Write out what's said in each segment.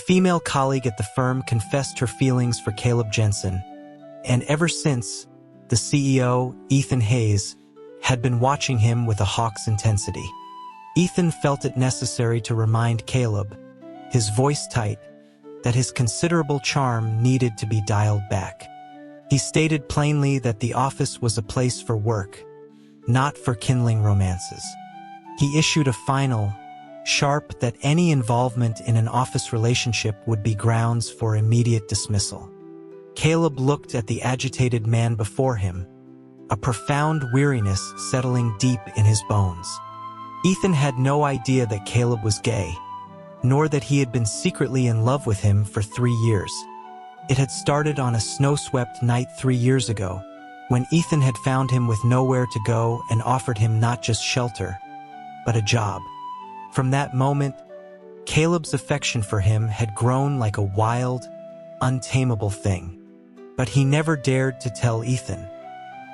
female colleague at the firm confessed her feelings for Caleb Jensen, and ever since, the CEO, Ethan Hayes, had been watching him with a hawk's intensity. Ethan felt it necessary to remind Caleb, his voice tight, that his considerable charm needed to be dialed back. He stated plainly that the office was a place for work, not for kindling romances. He issued a final, sharp that any involvement in an office relationship would be grounds for immediate dismissal. Caleb looked at the agitated man before him, a profound weariness settling deep in his bones. Ethan had no idea that Caleb was gay, nor that he had been secretly in love with him for 3 years. It had started on a snow-swept night 3 years ago, when Ethan had found him with nowhere to go and offered him not just shelter, but a job. From that moment, Caleb's affection for him had grown like a wild, untamable thing. But he never dared to tell Ethan.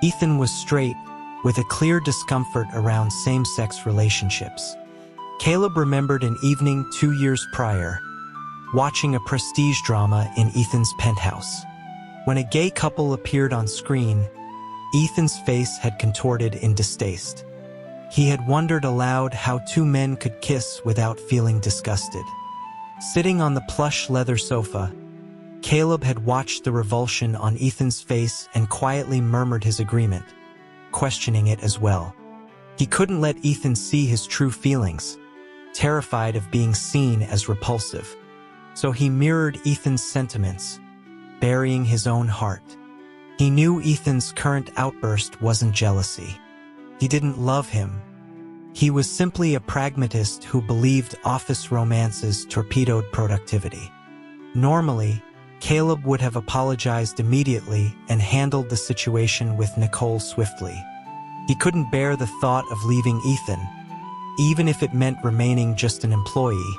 Ethan was straight, with a clear discomfort around same-sex relationships. Caleb remembered an evening 2 years prior, watching a prestige drama in Ethan's penthouse. When a gay couple appeared on screen, Ethan's face had contorted in distaste. He had wondered aloud how two men could kiss without feeling disgusted. Sitting on the plush leather sofa, Caleb had watched the revulsion on Ethan's face and quietly murmured his agreement, questioning it as well. He couldn't let Ethan see his true feelings, terrified of being seen as repulsive. So he mirrored Ethan's sentiments, burying his own heart. He knew Ethan's current outburst wasn't jealousy. He didn't love him. He was simply a pragmatist who believed office romances torpedoed productivity. Normally, Caleb would have apologized immediately and handled the situation with Nicole swiftly. He couldn't bear the thought of leaving Ethan, even if it meant remaining just an employee,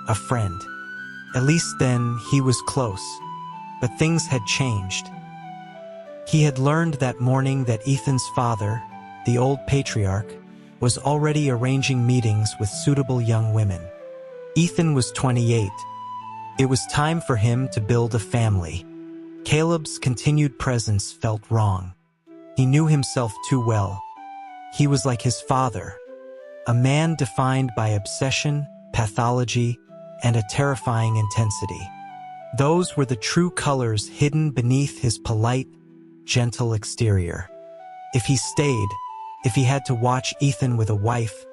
a friend. At least then, he was close. But things had changed. He had learned that morning that Ethan's father, the old patriarch, was already arranging meetings with suitable young women. Ethan was 28. It was time for him to build a family. Caleb's continued presence felt wrong. He knew himself too well. He was like his father, a man defined by obsession, pathology, and a terrifying intensity. Those were the true colors hidden beneath his polite, gentle exterior. If he stayed, if he had to watch Ethan with a wife,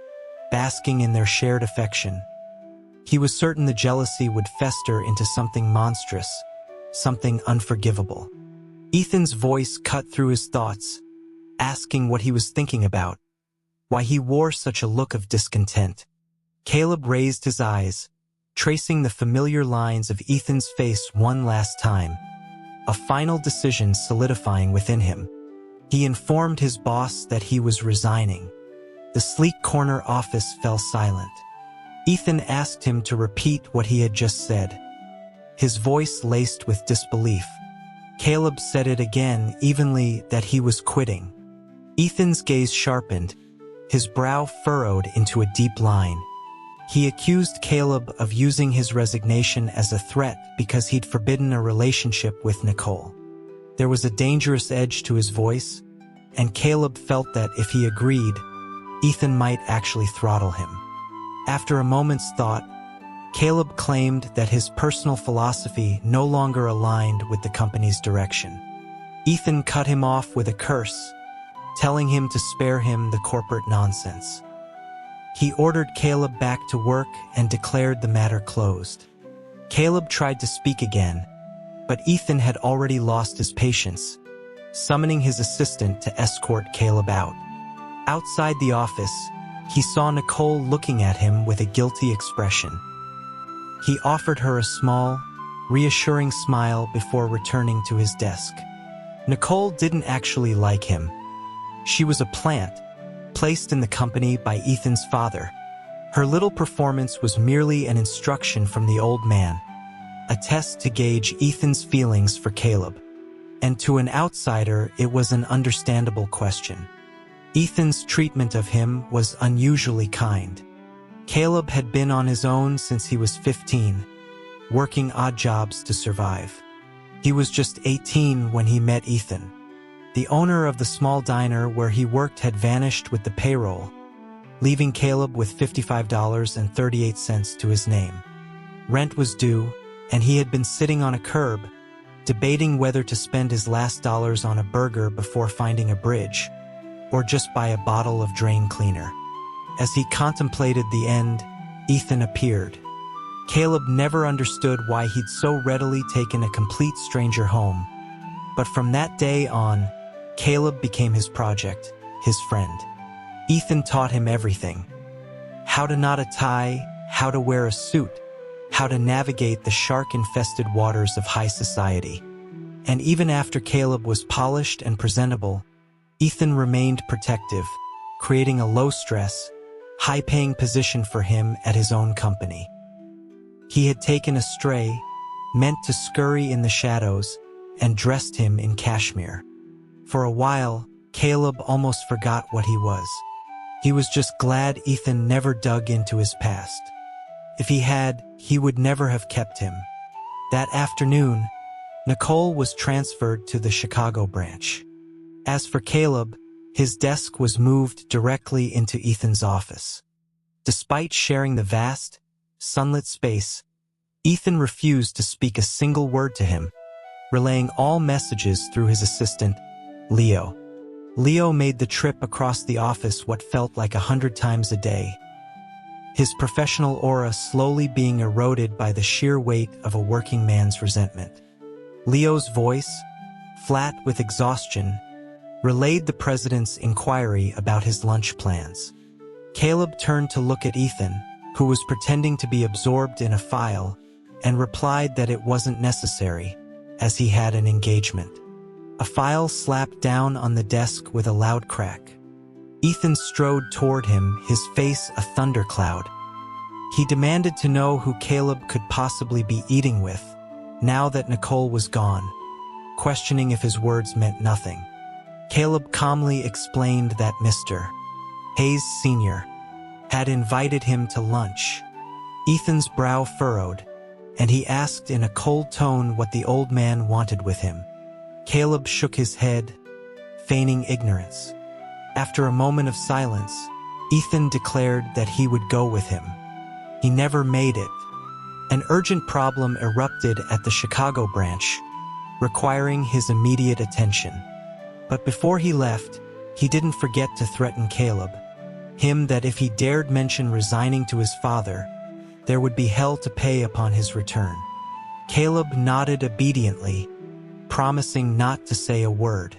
basking in their shared affection, he was certain the jealousy would fester into something monstrous, something unforgivable. Ethan's voice cut through his thoughts, asking what he was thinking about, why he wore such a look of discontent. Caleb raised his eyes, tracing the familiar lines of Ethan's face one last time, a final decision solidifying within him. He informed his boss that he was resigning. The sleek corner office fell silent. Ethan asked him to repeat what he had just said, his voice laced with disbelief. Caleb said it again, evenly, that he was quitting. Ethan's gaze sharpened, his brow furrowed into a deep line. He accused Caleb of using his resignation as a threat because he'd forbidden a relationship with Nicole. There was a dangerous edge to his voice, and Caleb felt that if he agreed, Ethan might actually throttle him. After a moment's thought, Caleb claimed that his personal philosophy no longer aligned with the company's direction. Ethan cut him off with a curse, telling him to spare him the corporate nonsense. He ordered Caleb back to work and declared the matter closed. Caleb tried to speak again, but Ethan had already lost his patience, summoning his assistant to escort Caleb out. Outside the office, he saw Nicole looking at him with a guilty expression. He offered her a small, reassuring smile before returning to his desk. Nicole didn't actually like him. She was a plant, placed in the company by Ethan's father. Her little performance was merely an instruction from the old man, a test to gauge Ethan's feelings for Caleb. And to an outsider, it was an understandable question. Ethan's treatment of him was unusually kind. Caleb had been on his own since he was 15, working odd jobs to survive. He was just 18 when he met Ethan. The owner of the small diner where he worked had vanished with the payroll, leaving Caleb with $55.38 to his name. Rent was due, and he had been sitting on a curb, debating whether to spend his last dollars on a burger before finding a bridge, or just buy a bottle of drain cleaner. As he contemplated the end, Ethan appeared. Caleb never understood why he'd so readily taken a complete stranger home, but from that day on, Caleb became his project, his friend. Ethan taught him everything: how to knot a tie, how to wear a suit, how to navigate the shark-infested waters of high society. And even after Caleb was polished and presentable, Ethan remained protective, creating a low-stress, high-paying position for him at his own company. He had taken a stray, meant to scurry in the shadows, and dressed him in cashmere. For a while, Caleb almost forgot what he was. He was just glad Ethan never dug into his past. If he had, he would never have kept him. That afternoon, Nicole was transferred to the Chicago branch. As for Caleb, his desk was moved directly into Ethan's office. Despite sharing the vast, sunlit space, Ethan refused to speak a single word to him, relaying all messages through his assistant, Leo. Leo made the trip across the office what felt like 100 times a day, his professional aura slowly being eroded by the sheer weight of a working man's resentment. Leo's voice, flat with exhaustion, relayed the president's inquiry about his lunch plans. Caleb turned to look at Ethan, who was pretending to be absorbed in a file, and replied that it wasn't necessary, as he had an engagement. A file slapped down on the desk with a loud crack. Ethan strode toward him, his face a thundercloud. He demanded to know who Caleb could possibly be eating with, now that Nicole was gone, questioning if his words meant nothing. Caleb calmly explained that Mr. Hayes Sr. had invited him to lunch. Ethan's brow furrowed, and he asked in a cold tone what the old man wanted with him. Caleb shook his head, feigning ignorance. After a moment of silence, Ethan declared that he would go with him. He never made it. An urgent problem erupted at the Chicago branch, requiring his immediate attention. But before he left, he didn't forget to threaten Caleb, him that if he dared mention resigning to his father, there would be hell to pay upon his return. Caleb nodded obediently, promising not to say a word.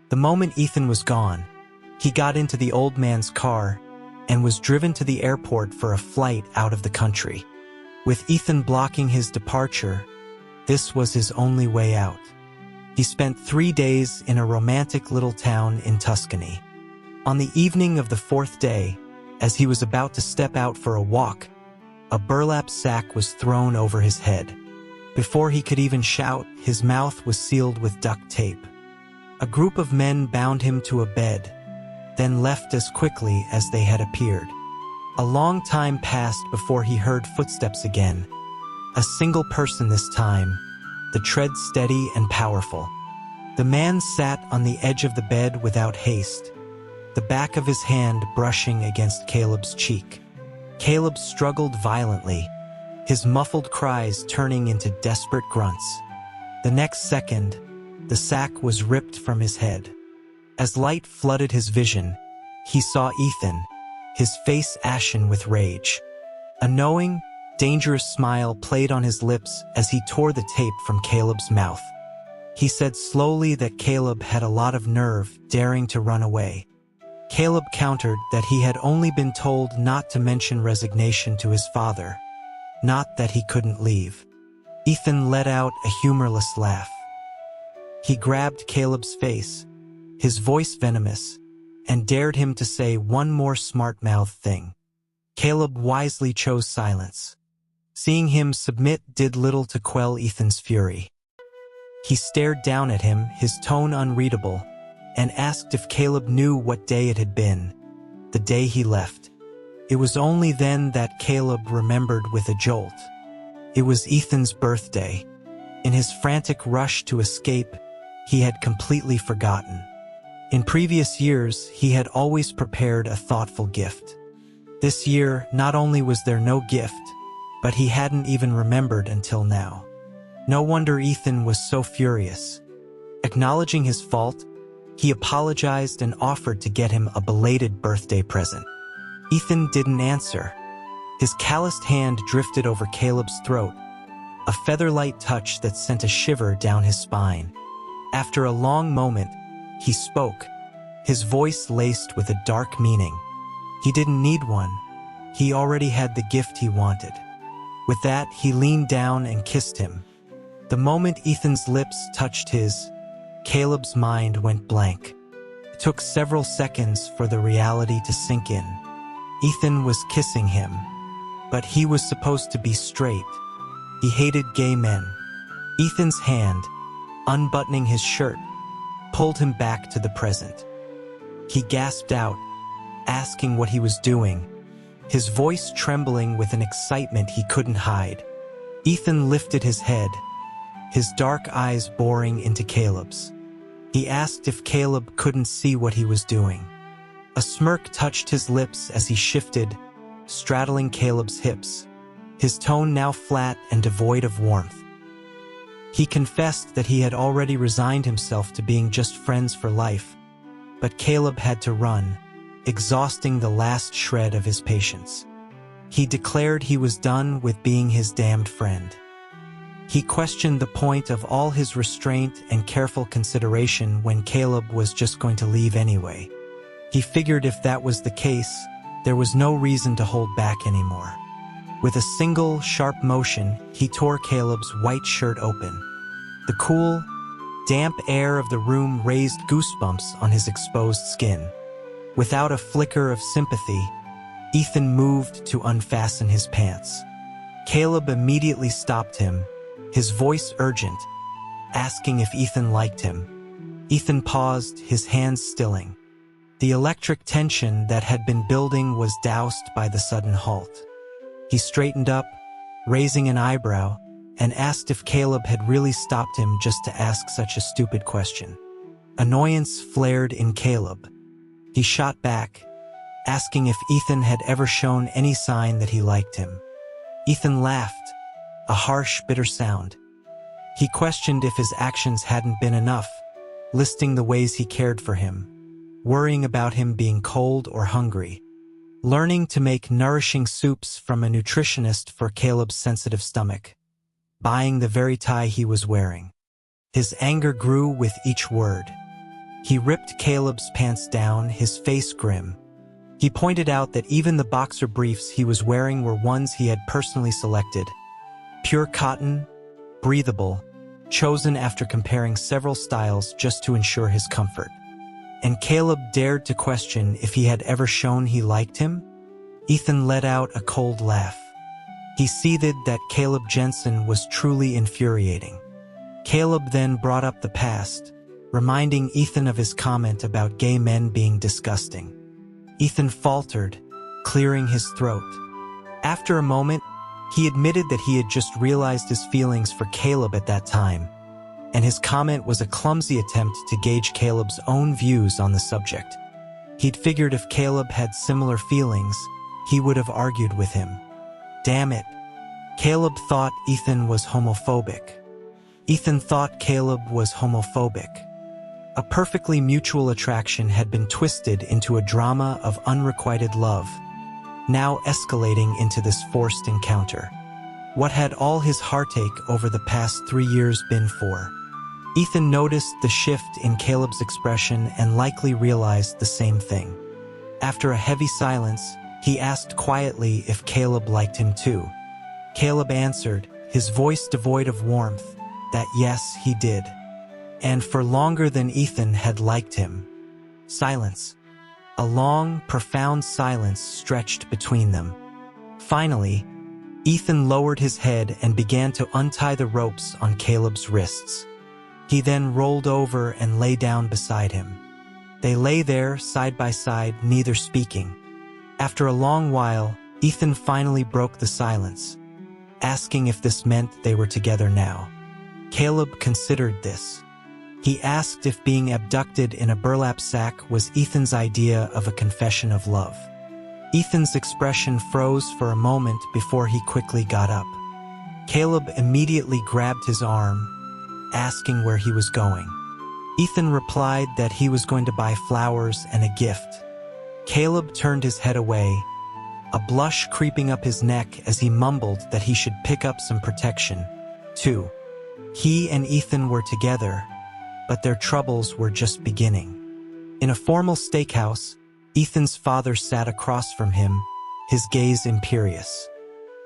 The moment Ethan was gone, he got into the old man's car and was driven to the airport for a flight out of the country. With Ethan blocking his departure, this was his only way out. He spent 3 days in a romantic little town in Tuscany. On the evening of the 4th day, as he was about to step out for a walk, a burlap sack was thrown over his head. Before he could even shout, his mouth was sealed with duct tape. A group of men bound him to a bed, then left as quickly as they had appeared. A long time passed before he heard footsteps again. A single person this time, the tread steady and powerful. The man sat on the edge of the bed without haste, the back of his hand brushing against Caleb's cheek. Caleb struggled violently, his muffled cries turning into desperate grunts. The next second, the sack was ripped from his head. As light flooded his vision, he saw Ethan, his face ashen with rage. A knowing, dangerous smile played on his lips as he tore the tape from Caleb's mouth. He said slowly that Caleb had a lot of nerve daring to run away. Caleb countered that he had only been told not to mention resignation to his father, not that he couldn't leave. Ethan let out a humorless laugh. He grabbed Caleb's face, his voice venomous, and dared him to say one more smart-mouthed thing. Caleb wisely chose silence. Seeing him submit did little to quell Ethan's fury. He stared down at him, his tone unreadable, and asked if Caleb knew what day it had been, the day he left. It was only then that Caleb remembered with a jolt. It was Ethan's birthday. In his frantic rush to escape, he had completely forgotten. In previous years, he had always prepared a thoughtful gift. This year, not only was there no gift, but he hadn't even remembered until now. No wonder Ethan was so furious. Acknowledging his fault, he apologized and offered to get him a belated birthday present. Ethan didn't answer. His calloused hand drifted over Caleb's throat, a feather-light touch that sent a shiver down his spine. After a long moment, he spoke, his voice laced with a dark meaning. He didn't need one. He already had the gift he wanted. With that, he leaned down and kissed him. The moment Ethan's lips touched his, Caleb's mind went blank. It took several seconds for the reality to sink in. Ethan was kissing him, but he was supposed to be straight. He hated gay men. Ethan's hand, unbuttoning his shirt, pulled him back to the present. He gasped out, asking what he was doing, his voice trembling with an excitement he couldn't hide. Ethan lifted his head, his dark eyes boring into Caleb's. He asked if Caleb couldn't see what he was doing. A smirk touched his lips as he shifted, straddling Caleb's hips, his tone now flat and devoid of warmth. He confessed that he had already resigned himself to being just friends for life, but Caleb had to run, exhausting the last shred of his patience. He declared he was done with being his damned friend. He questioned the point of all his restraint and careful consideration when Caleb was just going to leave anyway. He figured if that was the case, there was no reason to hold back anymore. With a single, sharp motion, he tore Caleb's white shirt open. The cool, damp air of the room raised goosebumps on his exposed skin. Without a flicker of sympathy, Ethan moved to unfasten his pants. Caleb immediately stopped him, his voice urgent, asking if Ethan liked him. Ethan paused, his hands stilling. The electric tension that had been building was doused by the sudden halt. He straightened up, raising an eyebrow, and asked if Caleb had really stopped him just to ask such a stupid question. Annoyance flared in Caleb. He shot back, asking if Ethan had ever shown any sign that he liked him. Ethan laughed, a harsh, bitter sound. He questioned if his actions hadn't been enough, listing the ways he cared for him, worrying about him being cold or hungry, learning to make nourishing soups from a nutritionist for Caleb's sensitive stomach, buying the very tie he was wearing. His anger grew with each word. He ripped Caleb's pants down, his face grim. He pointed out that even the boxer briefs he was wearing were ones he had personally selected, pure cotton, breathable, chosen after comparing several styles just to ensure his comfort. And Caleb dared to question if he had ever shown he liked him? Ethan let out a cold laugh. He seethed that Caleb Jensen was truly infuriating. Caleb then brought up the past, reminding Ethan of his comment about gay men being disgusting. Ethan faltered, clearing his throat. After a moment, he admitted that he had just realized his feelings for Caleb at that time, and his comment was a clumsy attempt to gauge Caleb's own views on the subject. He'd figured if Caleb had similar feelings, he would have argued with him. Damn it. Caleb thought Ethan was homophobic. Ethan thought Caleb was homophobic. A perfectly mutual attraction had been twisted into a drama of unrequited love, now escalating into this forced encounter. What had all his heartache over the past 3 years been for? Ethan noticed the shift in Caleb's expression and likely realized the same thing. After a heavy silence, he asked quietly if Caleb liked him too. Caleb answered, his voice devoid of warmth, that yes, he did. And for longer than Ethan had liked him. Silence. A long, profound silence stretched between them. Finally, Ethan lowered his head and began to untie the ropes on Caleb's wrists. He then rolled over and lay down beside him. They lay there, side by side, neither speaking. After a long while, Ethan finally broke the silence. asking if this meant they were together now. Caleb considered this. He asked if being abducted in a burlap sack was Ethan's idea of a confession of love. Ethan's expression froze for a moment before he quickly got up. Caleb immediately grabbed his arm, asking where he was going. Ethan replied that he was going to buy flowers and a gift. Caleb turned his head away, a blush creeping up his neck as he mumbled that he should pick up some protection, too. He and Ethan were together, but their troubles were just beginning. In a formal steakhouse, Ethan's father sat across from him, his gaze imperious.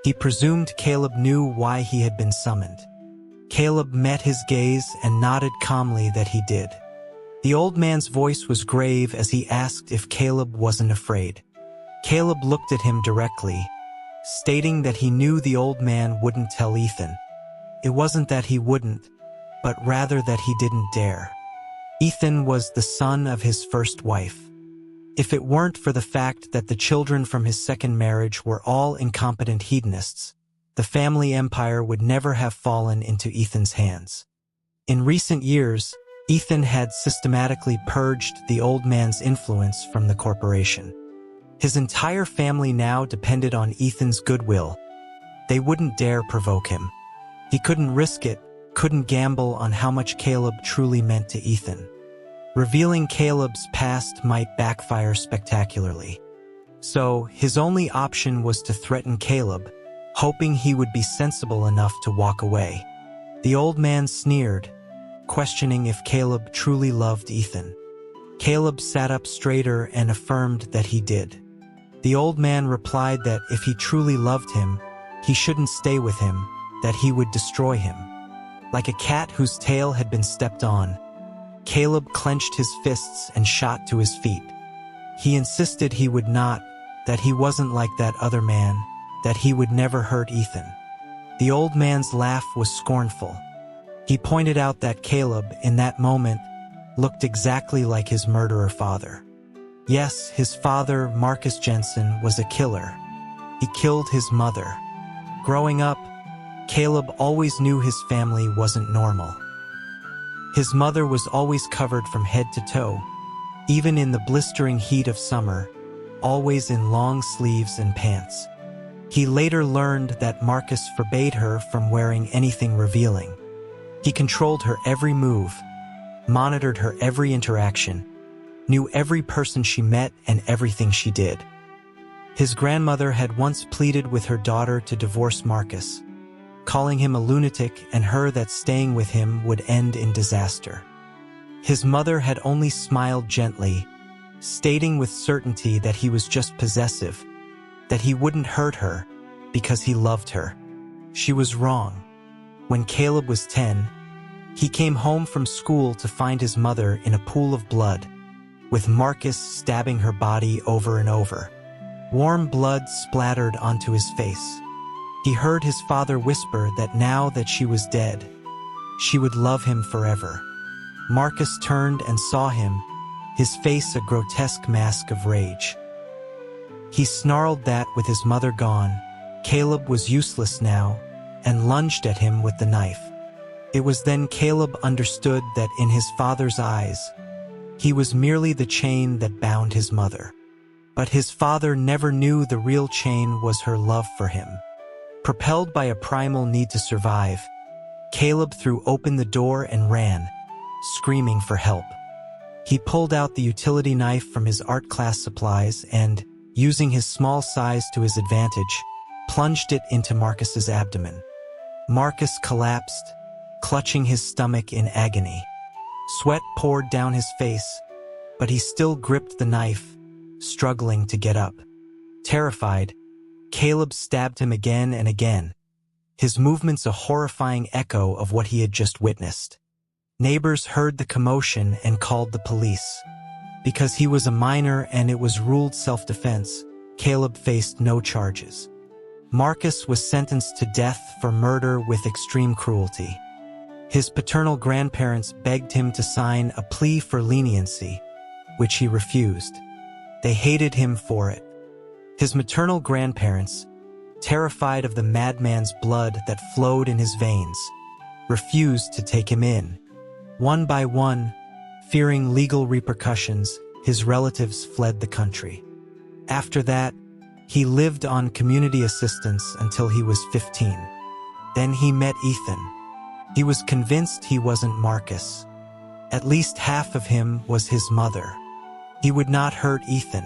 He presumed Caleb knew why he had been summoned. Caleb met his gaze and nodded calmly that he did. The old man's voice was grave as he asked if Caleb wasn't afraid. Caleb looked at him directly, stating that he knew the old man wouldn't tell Ethan. It wasn't that he wouldn't, but rather that he didn't dare. Ethan was the son of his first wife. If it weren't for the fact that the children from his second marriage were all incompetent hedonists, the family empire would never have fallen into Ethan's hands. In recent years, Ethan had systematically purged the old man's influence from the corporation. His entire family now depended on Ethan's goodwill. They wouldn't dare provoke him. He couldn't risk it, couldn't gamble on how much Caleb truly meant to Ethan. Revealing Caleb's past might backfire spectacularly. So, his only option was to threaten Caleb, hoping he would be sensible enough to walk away. The old man sneered, questioning if Caleb truly loved Ethan. Caleb sat up straighter and affirmed that he did. The old man replied that if he truly loved him, he shouldn't stay with him, that he would destroy him. Like a cat whose tail had been stepped on, Caleb clenched his fists and shot to his feet. He insisted he would not, that he wasn't like that other man, that he would never hurt Ethan. The old man's laugh was scornful. He pointed out that Caleb, in that moment, looked exactly like his murderer father. Yes, his father, Marcus Jensen, was a killer. He killed his mother. Growing up, Caleb always knew his family wasn't normal. His mother was always covered from head to toe, even in the blistering heat of summer, always in long sleeves and pants. He later learned that Marcus forbade her from wearing anything revealing. He controlled her every move, monitored her every interaction, knew every person she met and everything she did. His grandmother had once pleaded with her daughter to divorce Marcus, calling him a lunatic and her that staying with him would end in disaster. His mother had only smiled gently, stating with certainty that he was just possessive, that he wouldn't hurt her because he loved her. She was wrong. When Caleb was 10, he came home from school to find his mother in a pool of blood, with Marcus stabbing her body over and over. Warm blood splattered onto his face. He heard his father whisper that now that she was dead, she would love him forever. Marcus turned and saw him, his face a grotesque mask of rage. He snarled that with his mother gone, Caleb was useless now, and lunged at him with the knife. It was then Caleb understood that in his father's eyes, he was merely the chain that bound his mother. But his father never knew the real chain was her love for him. Propelled by a primal need to survive, Caleb threw open the door and ran, screaming for help. He pulled out the utility knife from his art class supplies and, using his small size to his advantage, plunged it into Marcus's abdomen. Marcus collapsed, clutching his stomach in agony. Sweat poured down his face, but he still gripped the knife, struggling to get up. Terrified, Caleb stabbed him again and again, his movements a horrifying echo of what he had just witnessed. Neighbors heard the commotion and called the police. Because he was a minor and it was ruled self-defense, Caleb faced no charges. Marcus was sentenced to death for murder with extreme cruelty. His paternal grandparents begged him to sign a plea for leniency, which he refused. They hated him for it. His maternal grandparents, terrified of the madman's blood that flowed in his veins, refused to take him in. One by one, fearing legal repercussions, his relatives fled the country. After that, he lived on community assistance until he was 15. Then he met Ethan. He was convinced he wasn't Marcus. At least half of him was his mother. He would not hurt Ethan.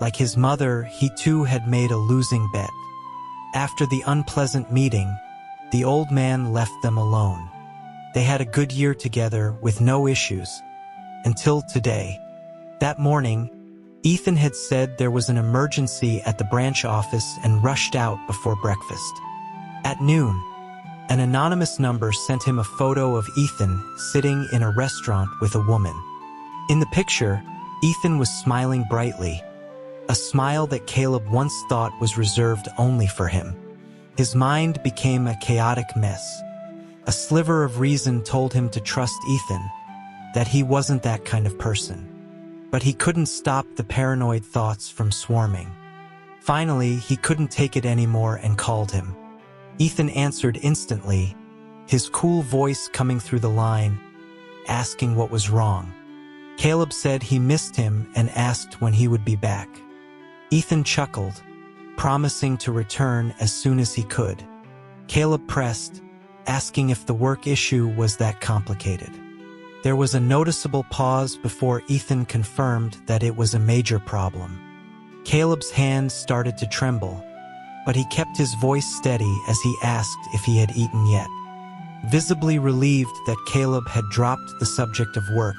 Like his mother, he too had made a losing bet. After the unpleasant meeting, the old man left them alone. They had a good year together with no issues, until today. That morning, Ethan had said there was an emergency at the branch office and rushed out before breakfast. At noon, an anonymous number sent him a photo of Ethan sitting in a restaurant with a woman. In the picture, Ethan was smiling brightly, a smile that Caleb once thought was reserved only for him. His mind became a chaotic mess. A sliver of reason told him to trust Ethan, that he wasn't that kind of person. But he couldn't stop the paranoid thoughts from swarming. Finally, he couldn't take it anymore and called him. Ethan answered instantly, his cool voice coming through the line, asking what was wrong. Caleb said he missed him and asked when he would be back. Ethan chuckled, promising to return as soon as he could. Caleb pressed, asking if the work issue was that complicated. There was a noticeable pause before Ethan confirmed that it was a major problem. Caleb's hand started to tremble, but he kept his voice steady as he asked if he had eaten yet. Visibly relieved that Caleb had dropped the subject of work,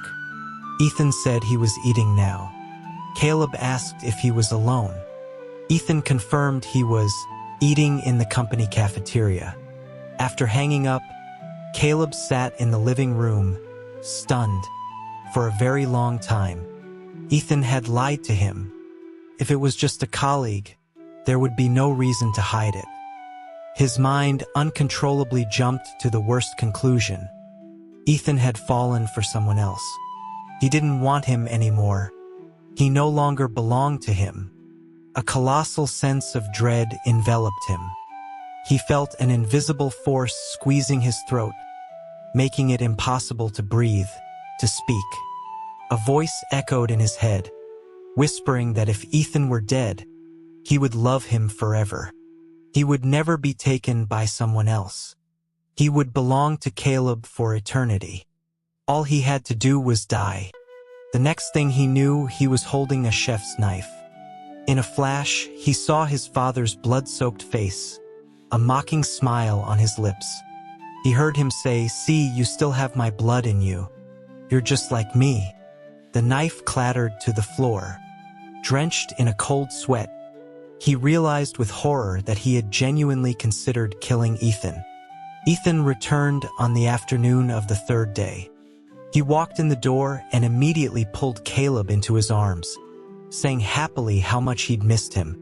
Ethan said he was eating now. Caleb asked if he was alone. Ethan confirmed he was eating in the company cafeteria. After hanging up, Caleb sat in the living room, stunned, for a very long time. Ethan had lied to him. If it was just a colleague, there would be no reason to hide it. His mind uncontrollably jumped to the worst conclusion. Ethan had fallen for someone else. He didn't want him anymore. He no longer belonged to him. A colossal sense of dread enveloped him. He felt an invisible force squeezing his throat, making it impossible to breathe, to speak. A voice echoed in his head, whispering that if Ethan were dead, he would love him forever. He would never be taken by someone else. He would belong to Caleb for eternity. All he had to do was die. The next thing he knew, he was holding a chef's knife. In a flash, he saw his father's blood-soaked face, a mocking smile on his lips. He heard him say, "See, you still have my blood in you. You're just like me." The knife clattered to the floor. Drenched in a cold sweat, he realized with horror that he had genuinely considered killing Ethan. Ethan returned on the afternoon of the third day. He walked in the door and immediately pulled Caleb into his arms, saying happily how much he'd missed him.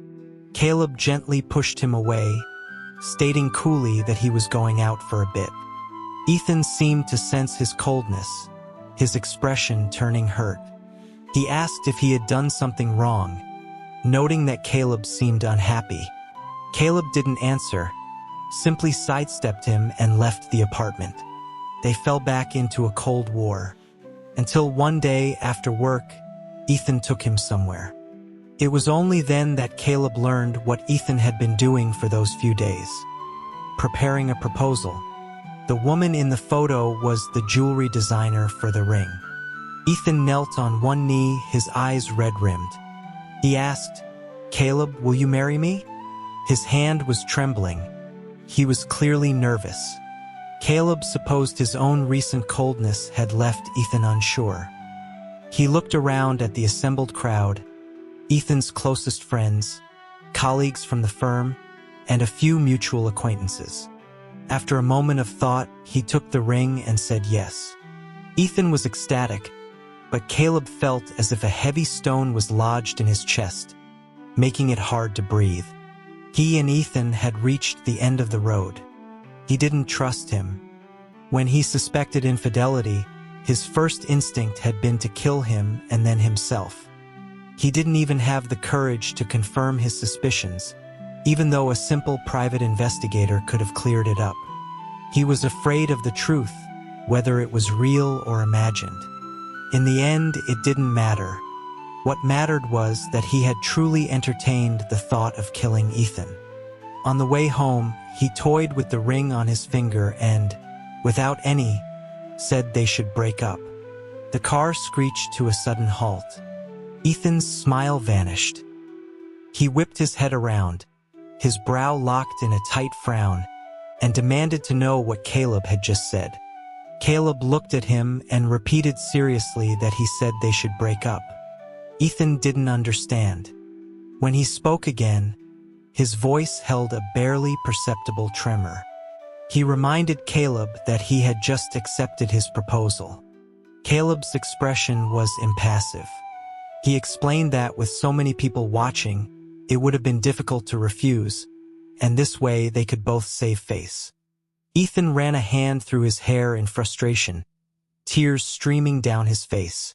Caleb gently pushed him away, stating coolly that he was going out for a bit. Ethan seemed to sense his coldness, his expression turning hurt. He asked if he had done something wrong, noting that Caleb seemed unhappy. Caleb didn't answer, simply sidestepped him and left the apartment. They fell back into a cold war, until one day after work, Ethan took him somewhere. It was only then that Caleb learned what Ethan had been doing for those few days. Preparing a proposal. The woman in the photo was the jewelry designer for the ring. Ethan knelt on one knee, his eyes red-rimmed. He asked, "Caleb, will you marry me?" His hand was trembling. He was clearly nervous. Caleb supposed his own recent coldness had left Ethan unsure. He looked around at the assembled crowd, Ethan's closest friends, colleagues from the firm, and a few mutual acquaintances. After a moment of thought, he took the ring and said yes. Ethan was ecstatic, but Caleb felt as if a heavy stone was lodged in his chest, making it hard to breathe. He and Ethan had reached the end of the road. He didn't trust him. When he suspected infidelity, his first instinct had been to kill him and then himself. He didn't even have the courage to confirm his suspicions. even though a simple private investigator could have cleared it up. He was afraid of the truth, whether it was real or imagined. In the end, it didn't matter. What mattered was that he had truly entertained the thought of killing Ethan. On the way home, he toyed with the ring on his finger and, without any, said they should break up. The car screeched to a sudden halt. Ethan's smile vanished. He whipped his head around, his brow locked in a tight frown, and demanded to know what Caleb had just said. Caleb looked at him and repeated seriously that he said they should break up. Ethan didn't understand. When he spoke again, his voice held a barely perceptible tremor. He reminded Caleb that he had just accepted his proposal. Caleb's expression was impassive. He explained that with so many people watching, it would have been difficult to refuse, and this way they could both save face. Ethan ran a hand through his hair in frustration, tears streaming down his face.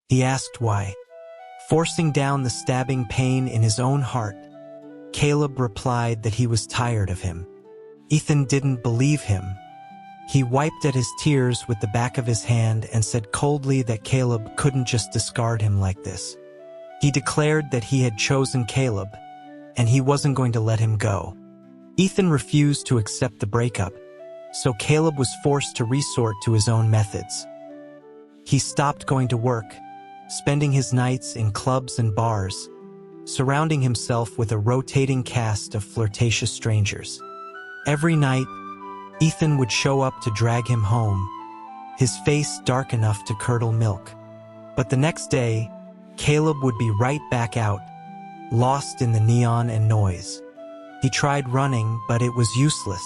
He asked why. Forcing down the stabbing pain in his own heart, Caleb replied that he was tired of him. Ethan didn't believe him. He wiped at his tears with the back of his hand and said coldly that Caleb couldn't just discard him like this. He declared that he had chosen Caleb, and he wasn't going to let him go. Ethan refused to accept the breakup, so Caleb was forced to resort to his own methods. He stopped going to work, spending his nights in clubs and bars, surrounding himself with a rotating cast of flirtatious strangers. Every night, Ethan would show up to drag him home, his face dark enough to curdle milk. But the next day, Caleb would be right back out, lost in the neon and noise. He tried running, but it was useless.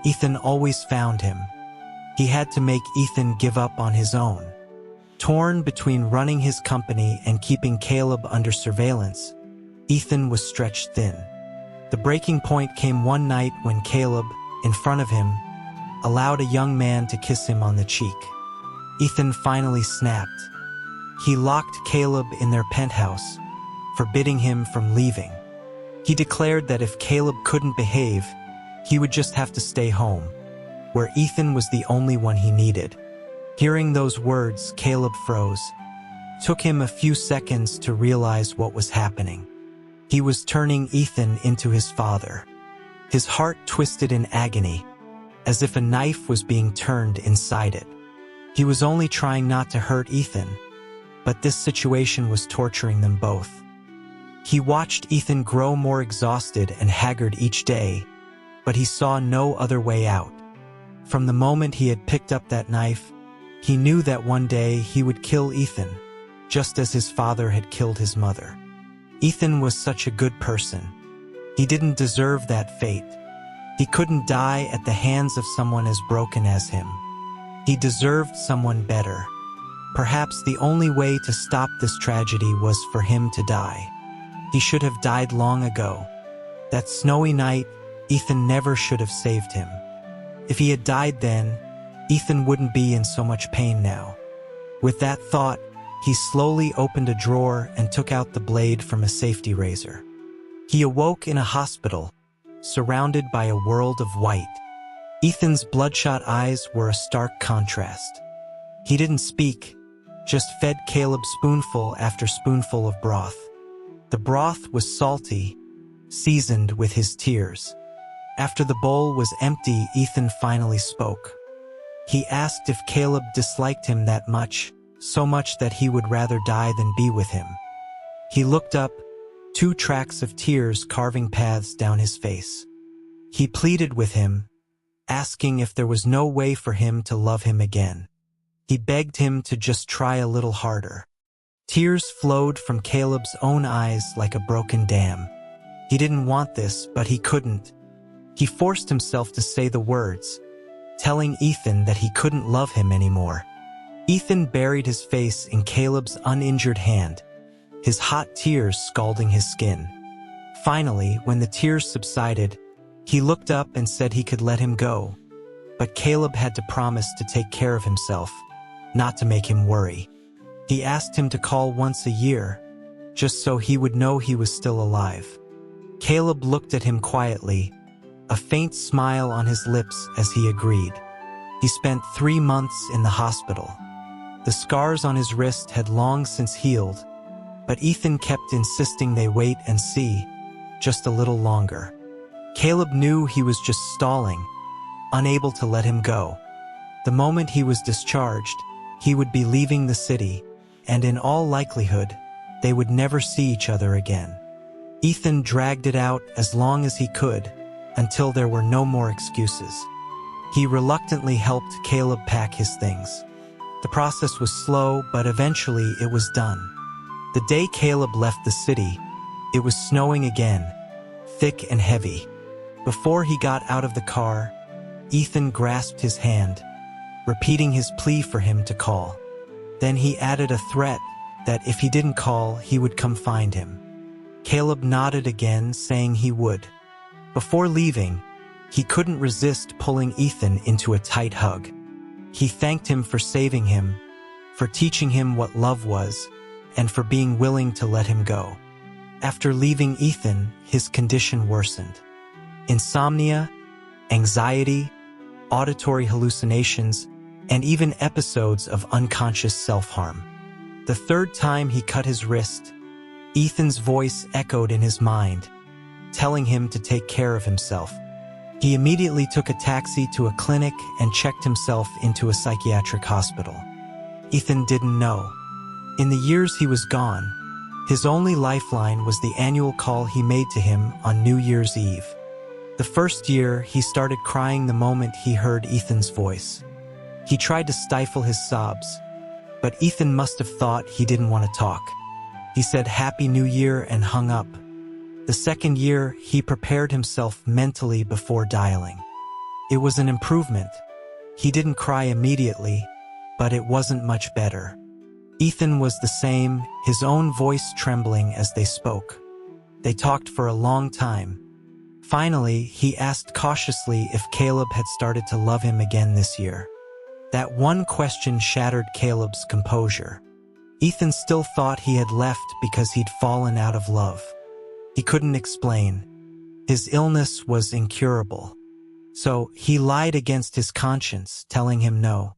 Ethan always found him. He had to make Ethan give up on his own. Torn between running his company and keeping Caleb under surveillance, Ethan was stretched thin. The breaking point came one night when Caleb, in front of him, allowed a young man to kiss him on the cheek. Ethan finally snapped. He locked Caleb in their penthouse, forbidding him from leaving. He declared that if Caleb couldn't behave, he would just have to stay home, where Ethan was the only one he needed. Hearing those words, Caleb froze. Took him a few seconds to realize what was happening. He was turning Ethan into his father. His heart twisted in agony, as if a knife was being turned inside it. He was only trying not to hurt Ethan, but this situation was torturing them both. He watched Ethan grow more exhausted and haggard each day, but he saw no other way out. From the moment he had picked up that knife, he knew that one day he would kill Ethan, just as his father had killed his mother. Ethan was such a good person. He didn't deserve that fate. He couldn't die at the hands of someone as broken as him. He deserved someone better. Perhaps the only way to stop this tragedy was for him to die. He should have died long ago. That snowy night, Ethan never should have saved him. If he had died then, Ethan wouldn't be in so much pain now. With that thought, he slowly opened a drawer and took out the blade from a safety razor. He awoke in a hospital, surrounded by a world of white. Ethan's bloodshot eyes were a stark contrast. He didn't speak, just fed Caleb spoonful after spoonful of broth. The broth was salty, seasoned with his tears. After the bowl was empty, Ethan finally spoke. He asked if Caleb disliked him that much, so much that he would rather die than be with him. He looked up, 2 tracks of tears carving paths down his face. He pleaded with him, asking if there was no way for him to love him again. He begged him to just try a little harder. Tears flowed from Caleb's own eyes like a broken dam. He didn't want this, but he couldn't. He forced himself to say the words, telling Ethan that he couldn't love him anymore. Ethan buried his face in Caleb's uninjured hand, his hot tears scalding his skin. Finally, when the tears subsided, he looked up and said he could let him go. But Caleb had to promise to take care of himself, not to make him worry. He asked him to call once a year, just so he would know he was still alive. Caleb looked at him quietly, a faint smile on his lips as he agreed. He spent 3 months in the hospital. The scars on his wrist had long since healed, but Ethan kept insisting they wait and see, just a little longer. Caleb knew he was just stalling, unable to let him go. The moment he was discharged, he would be leaving the city, and in all likelihood, they would never see each other again. Ethan dragged it out as long as he could, until there were no more excuses. He reluctantly helped Caleb pack his things. The process was slow, but eventually it was done. The day Caleb left the city, it was snowing again, thick and heavy. Before he got out of the car, Ethan grasped his hand, repeating his plea for him to call. Then he added a threat that if he didn't call, he would come find him. Caleb nodded again, saying he would. Before leaving, he couldn't resist pulling Ethan into a tight hug. He thanked him for saving him, for teaching him what love was, and for being willing to let him go. After leaving Ethan, his condition worsened. Insomnia, anxiety, auditory hallucinations, and even episodes of unconscious self-harm. The third time he cut his wrist, Ethan's voice echoed in his mind, telling him to take care of himself. He immediately took a taxi to a clinic and checked himself into a psychiatric hospital. Ethan didn't know. In the years he was gone, his only lifeline was the annual call he made to him on New Year's Eve. The first year, he started crying the moment he heard Ethan's voice. He tried to stifle his sobs, but Ethan must have thought he didn't want to talk. He said Happy New Year and hung up. The second year, he prepared himself mentally before dialing. It was an improvement. He didn't cry immediately, but it wasn't much better. Ethan was the same, his own voice trembling as they spoke. They talked for a long time. Finally, he asked cautiously if Caleb had started to love him again this year. That one question shattered Caleb's composure. Ethan still thought he had left because he'd fallen out of love. He couldn't explain. His illness was incurable. So he lied against his conscience, telling him no.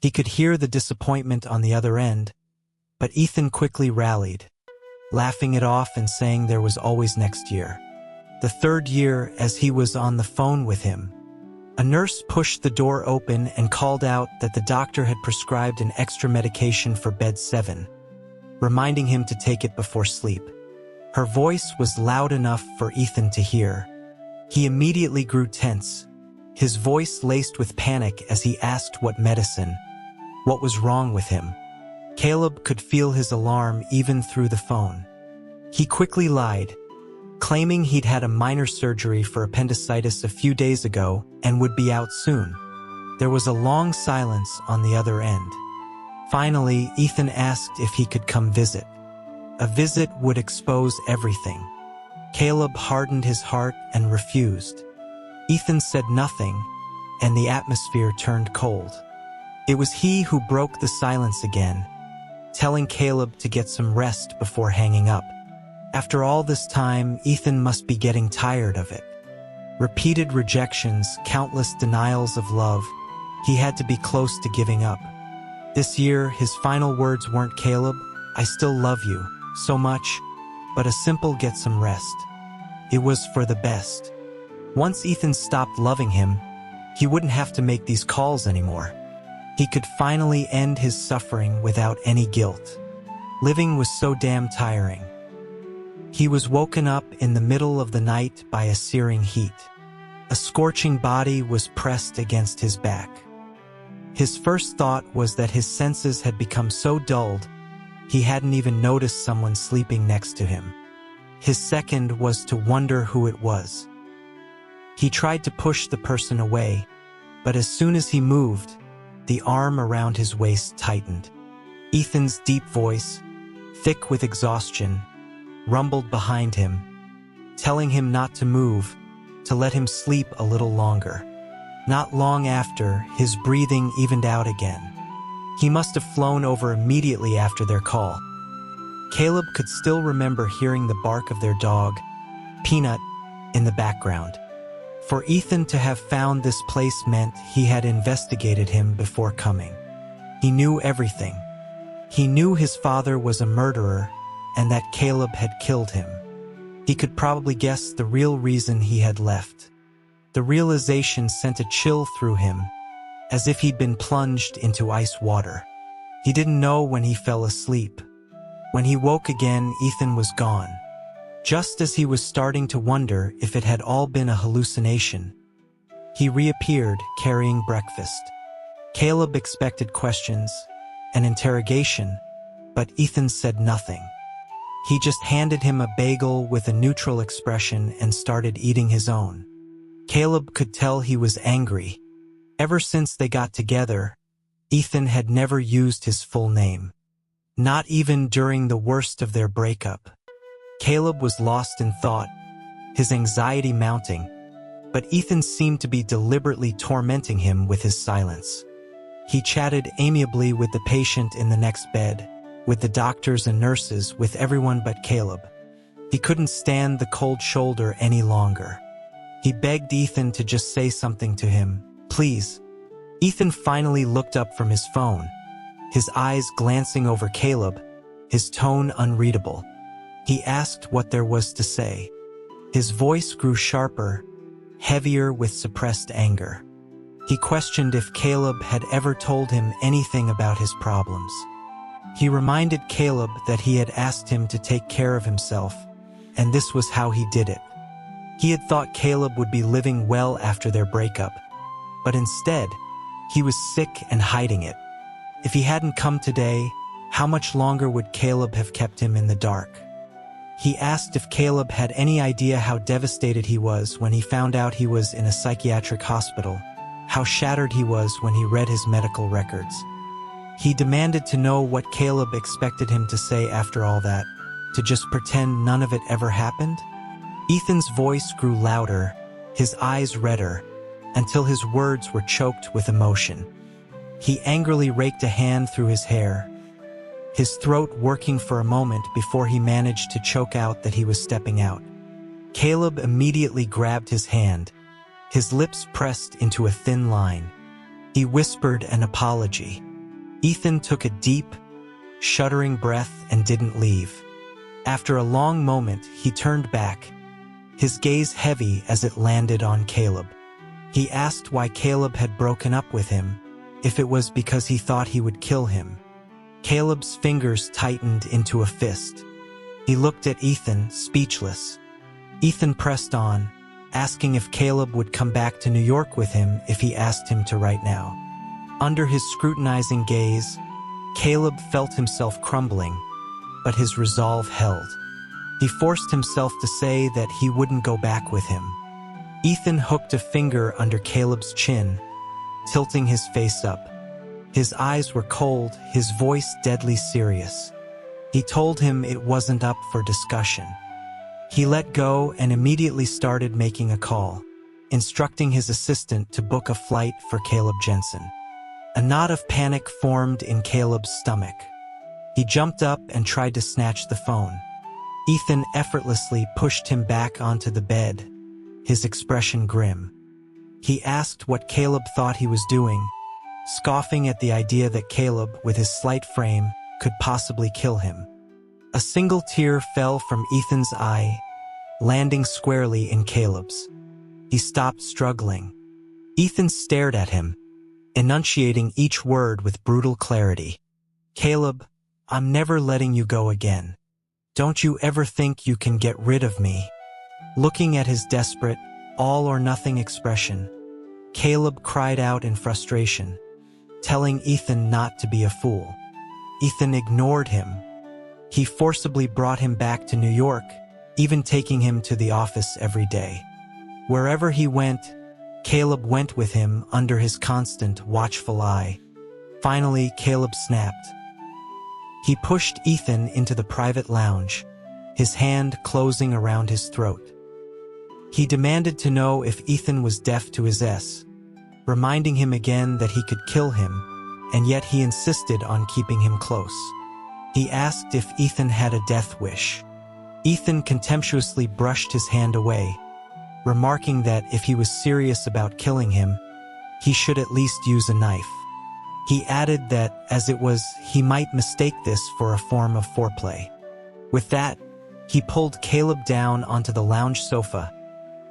He could hear the disappointment on the other end, but Ethan quickly rallied, laughing it off and saying there was always next year. The third year, as he was on the phone with him, a nurse pushed the door open and called out that the doctor had prescribed an extra medication for bed 7, reminding him to take it before sleep. Her voice was loud enough for Ethan to hear. He immediately grew tense, his voice laced with panic as he asked what medicine, what was wrong with him. Caleb could feel his alarm even through the phone. He quickly lied, claiming he'd had a minor surgery for appendicitis a few days ago and would be out soon. There was a long silence on the other end. Finally, Ethan asked if he could come visit. A visit would expose everything. Caleb hardened his heart and refused. Ethan said nothing, and the atmosphere turned cold. It was he who broke the silence again, telling Caleb to get some rest before hanging up. After all this time, Ethan must be getting tired of it. Repeated rejections, countless denials of love. He had to be close to giving up. This year, his final words weren't, "Caleb, I still love you so much," but a simple "get some rest." It was for the best. Once Ethan stopped loving him, he wouldn't have to make these calls anymore. He could finally end his suffering without any guilt. Living was so damn tiring. He was woken up in the middle of the night by a searing heat. A scorching body was pressed against his back. His first thought was that his senses had become so dulled, he hadn't even noticed someone sleeping next to him. His second was to wonder who it was. He tried to push the person away, but as soon as he moved, the arm around his waist tightened. Ethan's deep voice, thick with exhaustion, rumbled behind him, telling him not to move, to let him sleep a little longer. Not long after, his breathing evened out again. He must have flown over immediately after their call. Caleb could still remember hearing the bark of their dog, Peanut, in the background. For Ethan to have found this place meant he had investigated him before coming. He knew everything. He knew his father was a murderer and that Caleb had killed him. He could probably guess the real reason he had left. The realization sent a chill through him, as if he'd been plunged into ice water. He didn't know when he fell asleep. When he woke again, Ethan was gone. Just as he was starting to wonder if it had all been a hallucination, he reappeared carrying breakfast. Caleb expected questions, an interrogation, but Ethan said nothing. He just handed him a bagel with a neutral expression and started eating his own. Caleb could tell he was angry. Ever since they got together, Ethan had never used his full name. Not even during the worst of their breakup. Caleb was lost in thought, his anxiety mounting, but Ethan seemed to be deliberately tormenting him with his silence. He chatted amiably with the patient in the next bed, with the doctors and nurses, with everyone but Caleb. He couldn't stand the cold shoulder any longer. He begged Ethan to just say something to him, please. Ethan finally looked up from his phone, his eyes glancing over Caleb, his tone unreadable. He asked what there was to say. His voice grew sharper, heavier with suppressed anger. He questioned if Caleb had ever told him anything about his problems. He reminded Caleb that he had asked him to take care of himself, and this was how he did it. He had thought Caleb would be living well after their breakup, but instead, he was sick and hiding it. If he hadn't come today, how much longer would Caleb have kept him in the dark? He asked if Caleb had any idea how devastated he was when he found out he was in a psychiatric hospital, how shattered he was when he read his medical records. He demanded to know what Caleb expected him to say after all that, to just pretend none of it ever happened? Ethan's voice grew louder, his eyes redder, until his words were choked with emotion. He angrily raked a hand through his hair, his throat working for a moment before he managed to choke out that he was stepping out. Caleb immediately grabbed his hand, his lips pressed into a thin line. He whispered an apology. Ethan took a deep, shuddering breath and didn't leave. After a long moment, he turned back, his gaze heavy as it landed on Caleb. He asked why Caleb had broken up with him, if it was because he thought he would kill him. Caleb's fingers tightened into a fist. He looked at Ethan, speechless. Ethan pressed on, asking if Caleb would come back to New York with him if he asked him to right now. Under his scrutinizing gaze, Caleb felt himself crumbling, but his resolve held. He forced himself to say that he wouldn't go back with him. Ethan hooked a finger under Caleb's chin, tilting his face up. His eyes were cold, his voice deadly serious. He told him it wasn't up for discussion. He let go and immediately started making a call, instructing his assistant to book a flight for Caleb Jensen. A knot of panic formed in Caleb's stomach. He jumped up and tried to snatch the phone. Ethan effortlessly pushed him back onto the bed, his expression grim. He asked what Caleb thought he was doing, scoffing at the idea that Caleb, with his slight frame, could possibly kill him. A single tear fell from Ethan's eye, landing squarely in Caleb's. He stopped struggling. Ethan stared at him, enunciating each word with brutal clarity. Caleb, I'm never letting you go again. Don't you ever think you can get rid of me? Looking at his desperate, all-or-nothing expression, Caleb cried out in frustration, telling Ethan not to be a fool. Ethan ignored him. He forcibly brought him back to New York, even taking him to the office every day. Wherever he went, Caleb went with him under his constant, watchful eye. Finally, Caleb snapped. He pushed Ethan into the private lounge, his hand closing around his throat. He demanded to know if Ethan was deaf to his S, reminding him again that he could kill him, and yet he insisted on keeping him close. He asked if Ethan had a death wish. Ethan contemptuously brushed his hand away, remarking that if he was serious about killing him, he should at least use a knife. He added that, as it was, he might mistake this for a form of foreplay. With that, he pulled Caleb down onto the lounge sofa,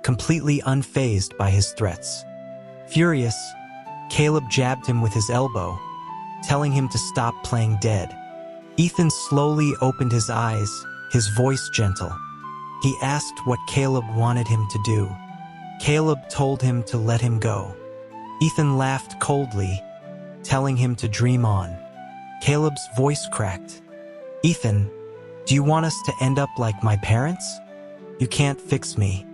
completely unfazed by his threats. Furious, Caleb jabbed him with his elbow, telling him to stop playing dead. Ethan slowly opened his eyes, his voice gentle. He asked what Caleb wanted him to do. Caleb told him to let him go. Ethan laughed coldly, telling him to dream on. Caleb's voice cracked. "Ethan, do you want us to end up like my parents? You can't fix me.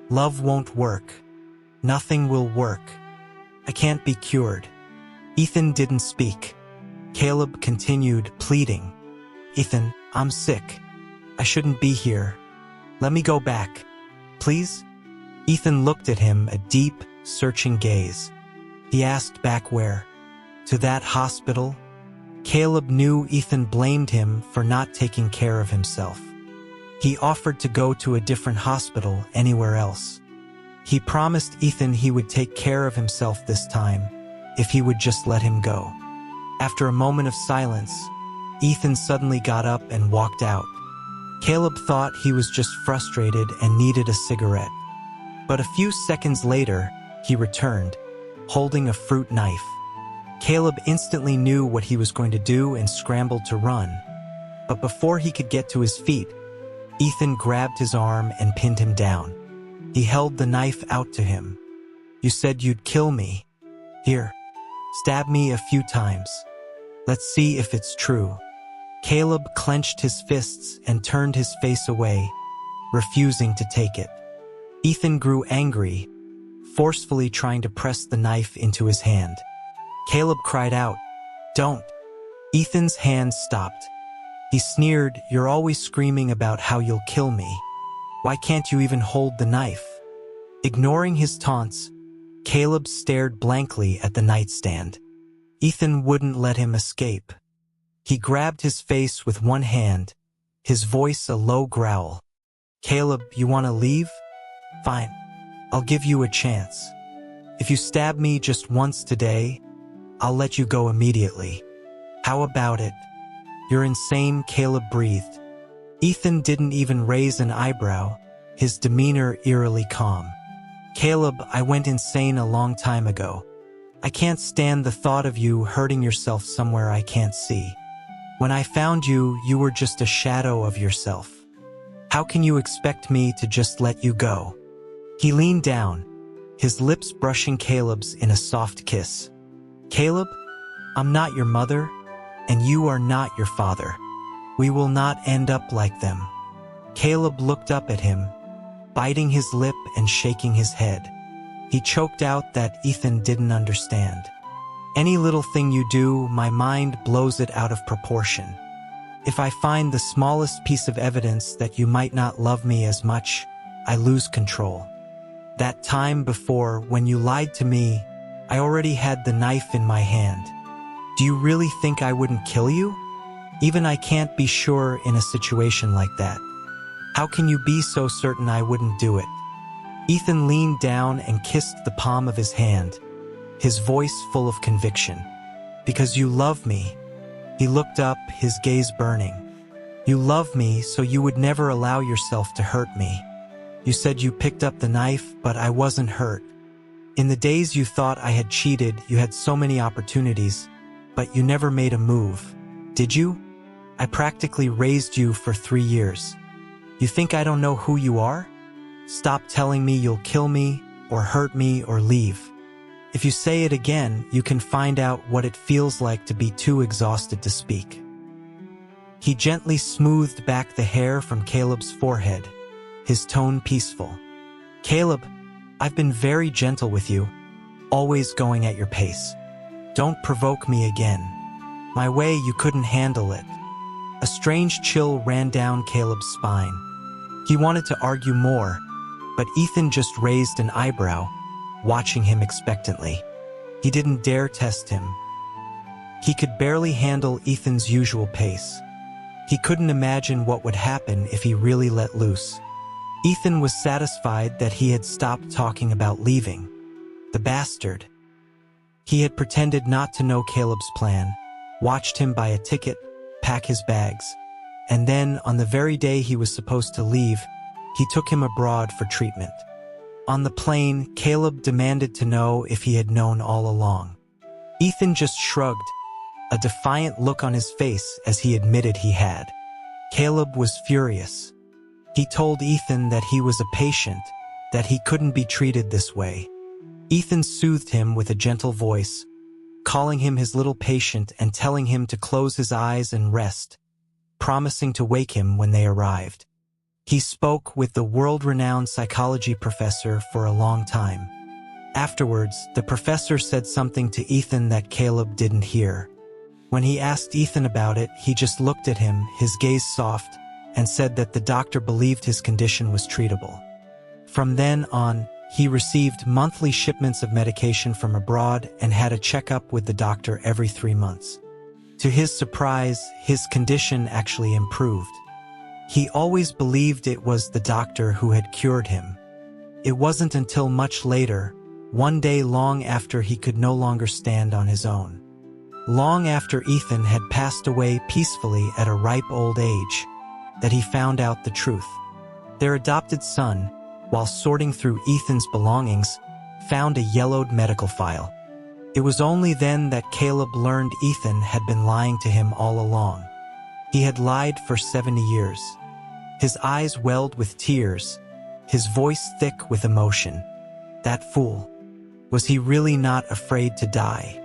Love won't work. Nothing will work. I can't be cured." Ethan didn't speak. Caleb continued, pleading. "Ethan, I'm sick. I shouldn't be here. Let me go back. Please?" Ethan looked at him, a deep, searching gaze. He asked back where? To that hospital? Caleb knew Ethan blamed him for not taking care of himself. He offered to go to a different hospital anywhere else. He promised Ethan he would take care of himself this time, if he would just let him go. After a moment of silence, Ethan suddenly got up and walked out. Caleb thought he was just frustrated and needed a cigarette. But a few seconds later, he returned, holding a fruit knife. Caleb instantly knew what he was going to do and scrambled to run. But before he could get to his feet, Ethan grabbed his arm and pinned him down. He held the knife out to him. "You said you'd kill me. Here, stab me a few times. Let's see if it's true." Caleb clenched his fists and turned his face away, refusing to take it. Ethan grew angry, forcefully trying to press the knife into his hand. Caleb cried out, "Don't." Ethan's hand stopped. He sneered, "You're always screaming about how you'll kill me. Why can't you even hold the knife?" Ignoring his taunts, Caleb stared blankly at the nightstand. Ethan wouldn't let him escape. He grabbed his face with one hand, his voice a low growl. "Caleb, you want to leave? Fine. I'll give you a chance. If you stab me just once today, I'll let you go immediately. How about it?" "You're insane," Caleb breathed. Ethan didn't even raise an eyebrow, his demeanor eerily calm. "Caleb, I went insane a long time ago. I can't stand the thought of you hurting yourself somewhere I can't see. When I found you, you were just a shadow of yourself. How can you expect me to just let you go?" He leaned down, his lips brushing Caleb's in a soft kiss. "Caleb, I'm not your mother, and you are not your father. We will not end up like them." Caleb looked up at him, biting his lip and shaking his head. He choked out that Ethan didn't understand. "Any little thing you do, my mind blows it out of proportion. If I find the smallest piece of evidence that you might not love me as much, I lose control. That time before, when you lied to me, I already had the knife in my hand. Do you really think I wouldn't kill you? Even I can't be sure in a situation like that. How can you be so certain I wouldn't do it?" Ethan leaned down and kissed the palm of his hand, his voice full of conviction. "Because you love me." He looked up, his gaze burning. "You love me so you would never allow yourself to hurt me. You said you picked up the knife, but I wasn't hurt. In the days you thought I had cheated, you had so many opportunities, but you never made a move. Did you? I practically raised you for 3 years. You think I don't know who you are? Stop telling me you'll kill me, or hurt me, or leave. If you say it again, you can find out what it feels like to be too exhausted to speak." He gently smoothed back the hair from Caleb's forehead, his tone peaceful. "Caleb, I've been very gentle with you, always going at your pace. Don't provoke me again. My way, you couldn't handle it." A strange chill ran down Caleb's spine. He wanted to argue more, but Ethan just raised an eyebrow, watching him expectantly. He didn't dare test him. He could barely handle Ethan's usual pace. He couldn't imagine what would happen if he really let loose. Ethan was satisfied that he had stopped talking about leaving. The bastard. He had pretended not to know Caleb's plan, watched him buy a ticket, pack his bags, and then, on the very day he was supposed to leave, he took him abroad for treatment. On the plane, Caleb demanded to know if he had known all along. Ethan just shrugged, a defiant look on his face as he admitted he had. Caleb was furious. He told Ethan that he was a patient, that he couldn't be treated this way. Ethan soothed him with a gentle voice, calling him his little patient and telling him to close his eyes and rest, promising to wake him when they arrived. He spoke with the world-renowned psychology professor for a long time. Afterwards, the professor said something to Ethan that Caleb didn't hear. When he asked Ethan about it, he just looked at him, his gaze soft, and said that the doctor believed his condition was treatable. From then on, he received monthly shipments of medication from abroad and had a checkup with the doctor every 3 months. To his surprise, his condition actually improved. He always believed it was the doctor who had cured him. It wasn't until much later, one day long after he could no longer stand on his own. Long after Ethan had passed away peacefully at a ripe old age, that he found out the truth. Their adopted son, while sorting through Ethan's belongings, found a yellowed medical file. It was only then that Caleb learned Ethan had been lying to him all along. He had lied for 70 years. His eyes welled with tears, his voice thick with emotion. That fool. Was he really not afraid to die?